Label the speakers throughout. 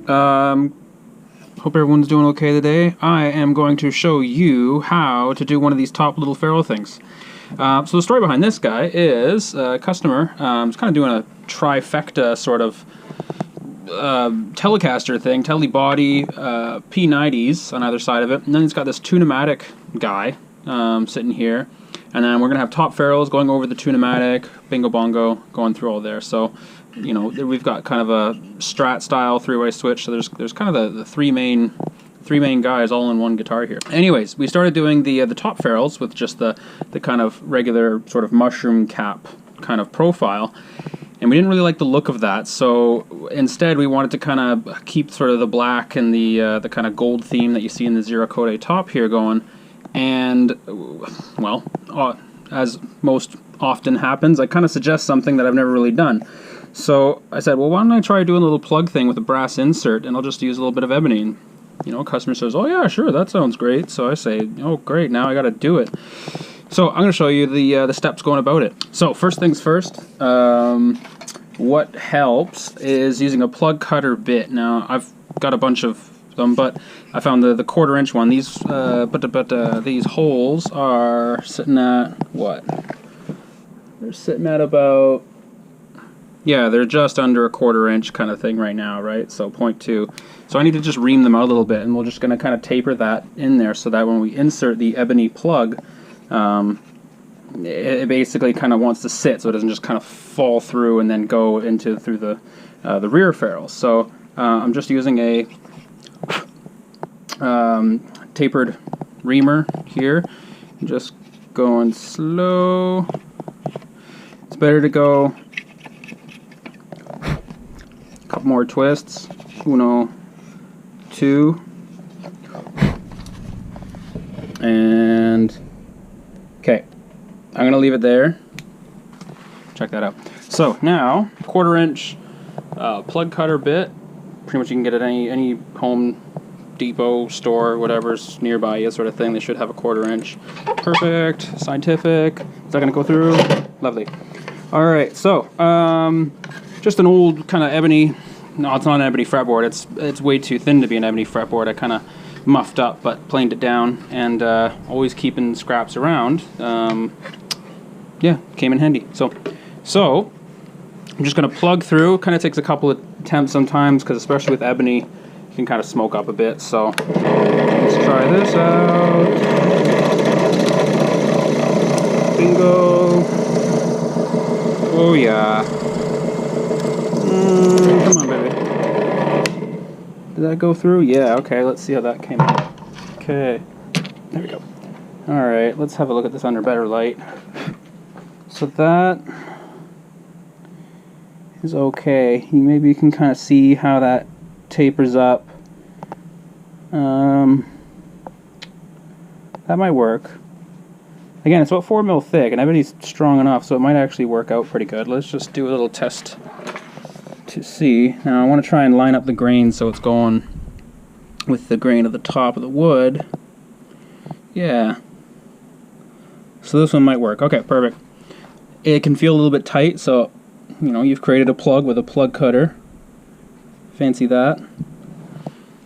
Speaker 1: Hope everyone's doing okay today. I am going to show you how to do one of these top little ferrule things. So the story behind this guy is a customer is kind of doing a trifecta sort of Telecaster thing, tele body, P90s on either side of it, and then he's got this Tune-o-matic guy sitting here, and then we're gonna have top ferrules going over the Tune-o-matic, bingo bongo, going through all there. So, you know, we've got kind of a Strat style three-way switch. So there's kind of the three main guys all in one guitar here. Anyways, we started doing the top ferrules with just the kind of regular sort of mushroom cap kind of profile. And we didn't really like the look of that, so instead we wanted to kind of keep sort of the black and the kind of gold theme that you see in the Zero Code top here going. And, well, as most often happens, I kind of suggest something that I've never really done. So I said, well, why don't I try doing a little plug thing with a brass insert, and I'll just use a little bit of ebony. And, you know, a customer says, oh yeah, sure, that sounds great. So I say, oh great, now I got to do it. So I'm going to show you the steps going about it. So first things first, what helps is using a plug cutter bit. Now I've got a bunch of them, but I found the 1/4 inch one. These these holes are sitting at what? They're sitting at about, yeah, they're just under a 1/4 inch kind of thing right now, right? So 0.2. So I need to just ream them out a little bit, and we're just going to kind of taper that in there so that when we insert the ebony plug, it basically kind of wants to sit, so it doesn't just kind of fall through and then go through the rear ferrule. So I'm just using a tapered reamer here, just going slow. It's better to go a couple more twists. 1, 2, and okay. I'm going to leave it there. Check that out. So now, 1/4 inch plug cutter bit. Pretty much you can get it at any Home Depot store, whatever's nearby you, sort of thing. They should have a 1/4 inch. Perfect. Scientific. Is that going to go through? Lovely. All right. So just an old kind of ebony. No, it's not an ebony fretboard. It's way too thin to be an ebony fretboard. I kind of muffed up, but planed it down, and always keeping scraps around. Yeah, came in handy. So I'm just going to plug through. Kind of takes a couple of attempts sometimes, because especially with ebony, you can kind of smoke up a bit. So let's try this out. Bingo. Oh yeah. Come on, baby. Did that go through? Yeah, okay, let's see how that came out. Okay, there we go. Alright, let's have a look at this under better light. So that is okay. Maybe you can kind of see how that tapers up. That might work. Again, it's about 4 mil thick, and ebony's strong enough, so it might actually work out pretty good. Let's just do a little test to see. Now I want to try and line up the grain so it's going with the grain of the top of the wood. Yeah. So this one might work. Okay, perfect. It can feel a little bit tight, so you know, you've created a plug with a plug cutter. Fancy that.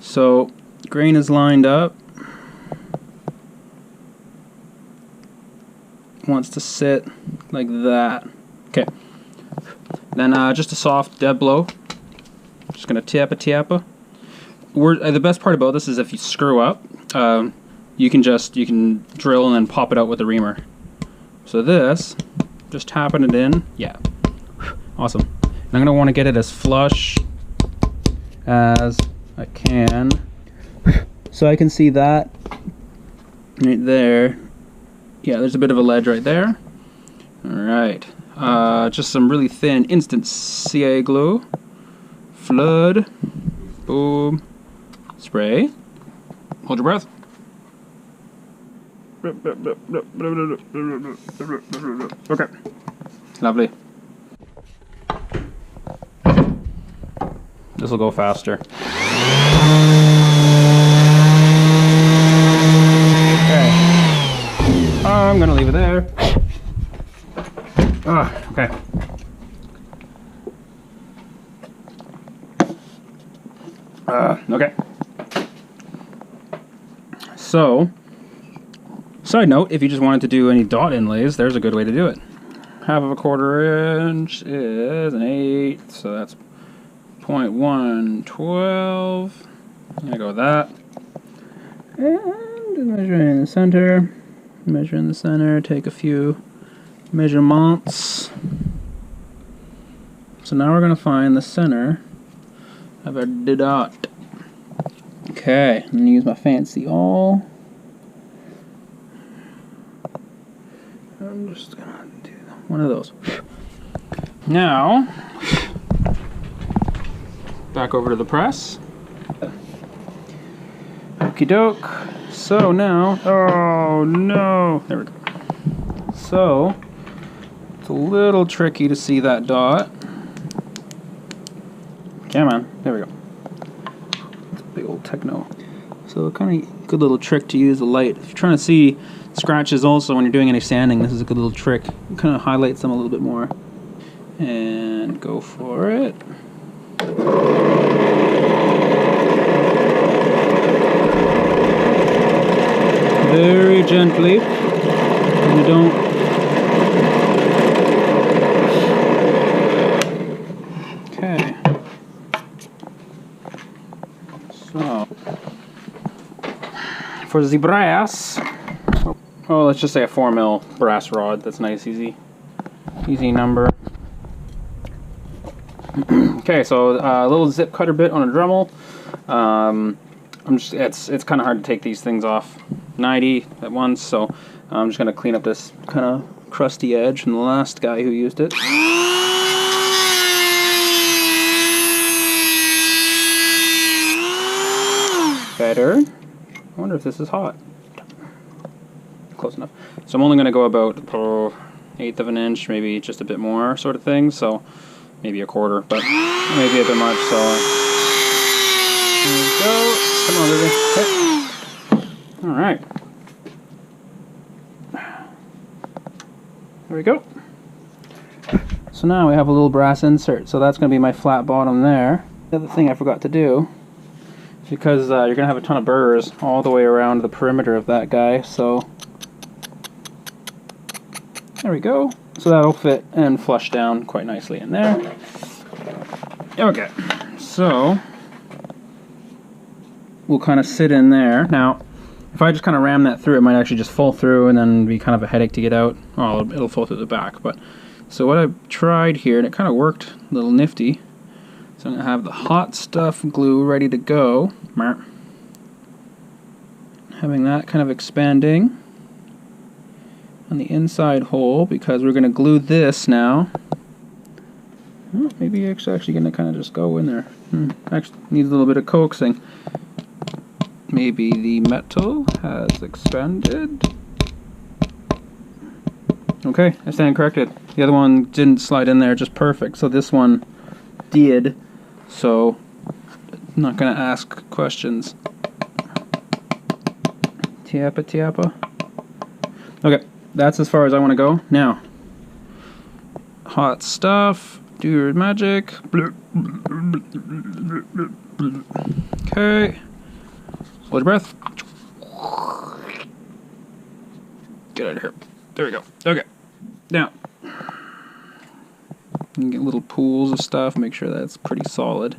Speaker 1: So grain is lined up. Wants to sit like that. Okay. Then just a soft dead blow. Just gonna tappa. The best part about this is if you screw up, you can drill and then pop it out with the reamer. So this, just tapping it in, yeah, awesome. And I'm gonna want to get it as flush as I can, so I can see that right there. Yeah, there's a bit of a ledge right there. All right. Just some really thin instant CA glue. Flood. Boom. Spray. Hold your breath. Okay. Lovely. This will go faster. Okay. I'm gonna leave it there. Okay. Okay. So, side note, if you just wanted to do any dot inlays, there's a good way to do it. Half of a 1/4 inch is an 1/8, so that's 0.112. I'm gonna go with that. And measuring in the center. Measure in the center, take a few measurements. So now we're gonna find the center of our dot. Okay, I'm gonna use my fancy awl. I'm just gonna do one of those. Now, back over to the press. Okie doke. So now, oh no, there we go. So, it's a little tricky to see that dot. Come on, there we go. It's a big old techno. So kind of good little trick to use the light. If you're trying to see scratches also when you're doing any sanding, this is a good little trick. It kind of highlights them a little bit more. And go for it. Very gently. And you don't. Okay. So, for the brass, oh, let's just say a 4mm brass rod. That's nice, easy number. Okay, so a little zip cutter bit on a Dremel. It's kind of hard to take these things off 90 at once, so I'm just gonna clean up this kind of crusty edge from the last guy who used it. Better. I wonder if this is hot. Close enough. So I'm only going to go about 1/8 of an inch, maybe just a bit more sort of thing. So maybe a 1/4, but maybe a bit much. So there we go. Come on, baby. Okay. All right. There we go. So now we have a little brass insert. So that's going to be my flat bottom there. The other thing I forgot to do, because you're going to have a ton of burrs all the way around the perimeter of that guy, so there we go. So that'll fit and flush down quite nicely in there. Okay, so we'll kind of sit in there. Now, if I just kind of ram that through, it might actually just fall through and then be kind of a headache to get out. Oh, it'll fall through the back. But so what I've tried here, and it kind of worked a little nifty. So I'm going to have the hot stuff glue ready to go. Having that kind of expanding on the inside hole, because we're going to glue this now. Oh, maybe it's actually going to kind of just go in there. Actually needs a little bit of coaxing. Maybe the metal has expanded. Okay, I stand corrected. The other one didn't slide in there just perfect, so this one did. So, I'm not going to ask questions. Tiapa, tiapa. Okay, that's as far as I want to go. Now, hot stuff. Do your magic. Okay. Hold your breath. Get out of here. There we go. Okay. Now, you can get little pools of stuff, make sure that's pretty solid.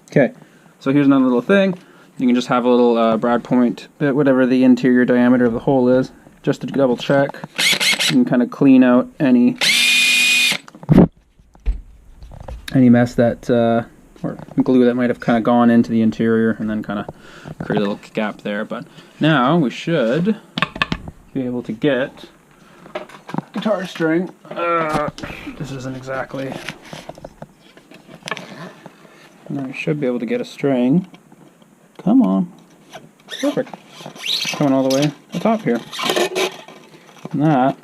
Speaker 1: Okay, so here's another little thing. You can just have a little brad point bit, whatever the interior diameter of the hole is, just to double check. You can kind of clean out any mess that, or glue that might have kind of gone into the interior and then kind of create a little gap there. But now we should be able to get guitar string. This isn't exactly. Now we should be able to get a string. Come on. Perfect. Coming all the way to the top here. And that.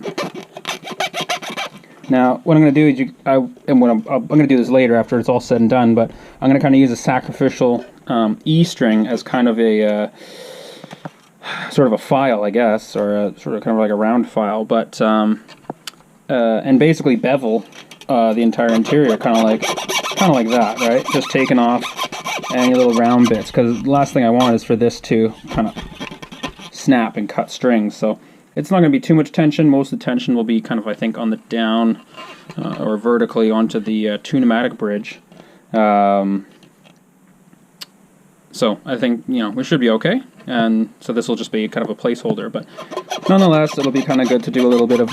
Speaker 1: Now, what I'm going to do is I'm going to do this later after it's all said and done, but I'm going to kind of use a sacrificial E string as kind of a sort of a file, I guess, or a, sort of kind of like a round file, but and basically bevel the entire interior, kind of like that, right? Just taking off any little round bits, because the last thing I want is for this to kind of snap and cut strings. So it's not going to be too much tension. Most of the tension will be kind of, I think, on the down or vertically onto the two pneumatic bridge. So I think, you know, we should be okay. And so this will just be kind of a placeholder, but nonetheless, it'll be kind of good to do a little bit of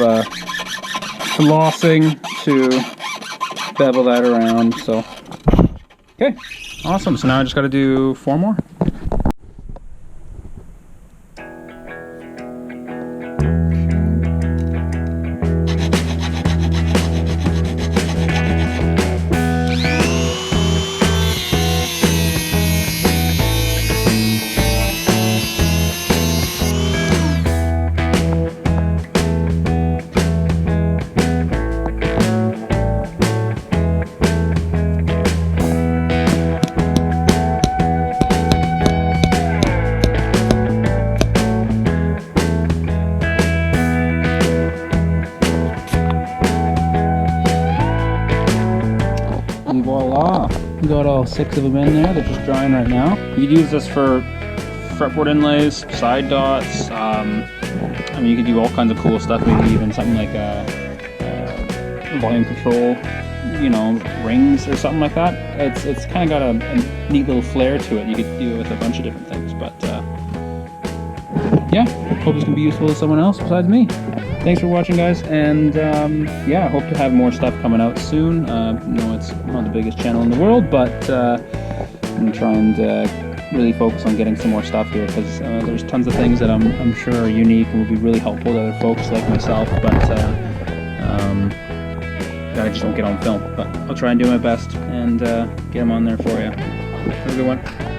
Speaker 1: flossing to bevel that around. So, okay, awesome. So now I just got to do 4 more. Voila! Got all 6 of them in there. They're just drying right now. You could use this for fretboard inlays, side dots. I mean, you could do all kinds of cool stuff. Maybe even something like volume control, you know, rings or something like that. It's kind of got a neat little flair to it. You could do it with a bunch of different things. But yeah, hope this can be useful to someone else besides me. Thanks for watching, guys, and yeah, I hope to have more stuff coming out soon. No, it's not the biggest channel in the world, but I'm trying to really focus on getting some more stuff here, because there's tons of things that I'm sure are unique and will be really helpful to other folks like myself, but I just don't get on film. But I'll try and do my best and get them on there for you. Have a good one.